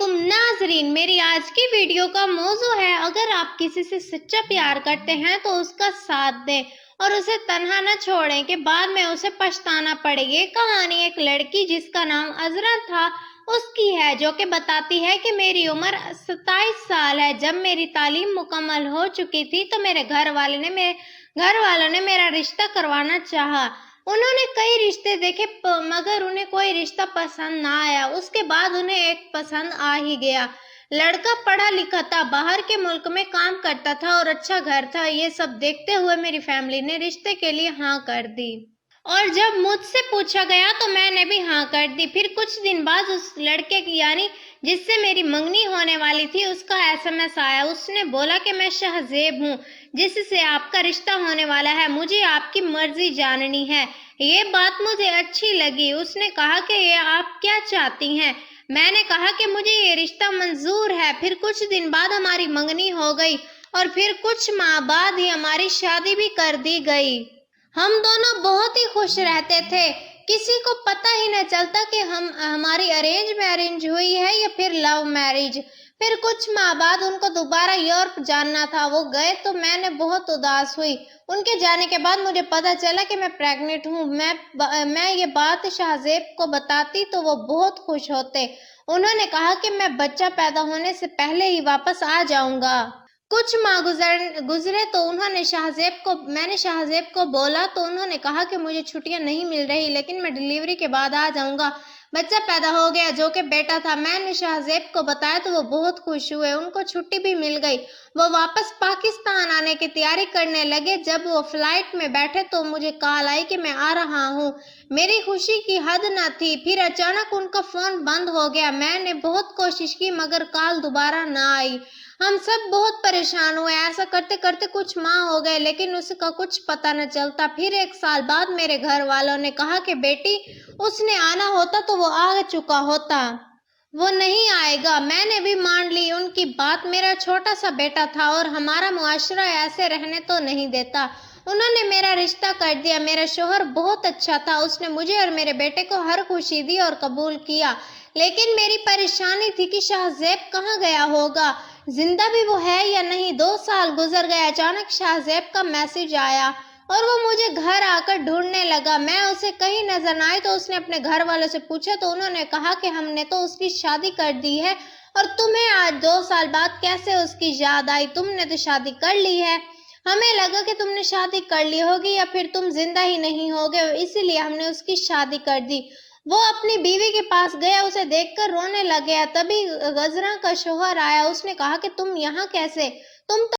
अस्सलामुअलैकुम नाज़रीन, मेरी आज की वीडियो का मौजू है, अगर आप किसी से सच्चा प्यार करते हैं तो उसका साथ दें और उसे तन्हा न छोड़ें कि बाद में उसे पछताना पड़े। ये कहानी एक लड़की जिसका नाम अज़रा था उसकी है, जो कि बताती है कि मेरी उम्र 27 साल है। जब मेरी तालीम मुकम्मल हो चुकी थी तो मेरे घर वालों ने मेरा रिश्ता करवाना चाहा। उन्होंने कई रिश्ते देखे मगर उन्हें कोई रिश्ता पसंद ना आया। उसके बाद उन्हें एक पसंद आ ही गया। लड़का पढ़ा लिखा था, बाहर के मुल्क में काम करता था और अच्छा घर था। ये सब देखते हुए मेरी फैमिली ने रिश्ते के लिए हाँ कर दी और जब मुझसे पूछा गया तो मैंने भी हाँ कर दी। फिर कुछ दिन बाद उस लड़के की यानी जिससे मेरी मंगनी होने वाली थी उसका एसएमएस आया। उसने बोला कि मैं शाहजेब हूँ जिससे आपका रिश्ता होने वाला है, मुझे आपकी मर्जी जाननी है। ये बात मुझे अच्छी लगी। उसने कहा कि ये आप क्या चाहती हैं? मैंने कहा कि मुझे ये रिश्ता मंजूर है। फिर कुछ दिन बाद हमारी मंगनी हो गई और फिर कुछ माह बाद ही हमारी शादी भी कर दी गई। हम दोनों बहुत ही खुश रहते थे, किसी को पता ही न चलता कि हमारी अरेंज मैरिज हुई है या फिर लव मैरिज। फिर कुछ माह बाद उनको दोबारा यूरोप जाना था, वो गए तो मैंने बहुत उदास हुई। उनके जाने के बाद मुझे पता चला कि मैं प्रेग्नेंट हूँ। मैं ये बात शाहजेब को बताती तो वो बहुत खुश होते। उन्होंने कहा कि मैं बच्चा पैदा होने से पहले ही वापस आ जाऊंगा। कुछ माह गुजरे तो मैंने शाहजेब को बोला तो उन्होंने कहा कि मुझे छुट्टियां नहीं मिल रही, लेकिन मैं डिलीवरी के बाद आ जाऊंगा। बच्चा पैदा हो गया जो कि बेटा था। मैंने शाहजेब को बताया तो वो बहुत खुश हुए, उनको छुट्टी भी मिल गई। वो वापस पाकिस्तान आने की तैयारी करने लगे। जब वो फ्लाइट में बैठे तो मुझे कॉल आई कि मैं आ रहा हूँ। मेरी खुशी की हद न थी। फिर अचानक उनका फोन बंद हो गया। मैंने बहुत कोशिश की मगर कॉल दोबारा न आई। हम सब बहुत परेशान हुए। ऐसा करते करते कुछ माह हो गए लेकिन उसका कुछ पता न चलता। फिर एक साल बाद मेरे घर वालों ने कहा कि बेटी उसने आना होता तो वो आ चुका होता, वो नहीं आएगा। मैंने भी मान ली उनकी बात। मेरा छोटा सा बेटा था और हमारा मुआशरा ऐसे रहने तो नहीं देता। उन्होंने मेरा रिश्ता कर दिया। मेरा शोहर बहुत अच्छा था, उसने मुझे और मेरे बेटे को हर खुशी दी और कबूल किया। लेकिन मेरी परेशानी थी कि शाहजेब कहाँ गया होगा, जिंदा भी वो है या नहीं। 2 साल गुजर गए। अचानक शाहजेब का मैसेज आया और वो मुझे घर आकर ढूंढने लगा। मैं उसे कहीं नजर न आई तो उसने अपने घर वालों से पूछा तो उन्होंने कहा कि हमने तो उसकी शादी कर दी है और तुम्हें आज 2 साल बाद कैसे उसकी याद आई? तुमने तो शादी कर ली है। हमें लगा कि तुमने शादी कर ली होगी या फिर तुम जिंदा ही नहीं होगे, इसीलिए हमने उसकी शादी कर दी। वो अपनी बीवी के पास गया, उसे देखकर रोने लग गया। तभी गजरा का शोहर आया। उसने कहा कि तुम यहाँ कैसे? तुम तो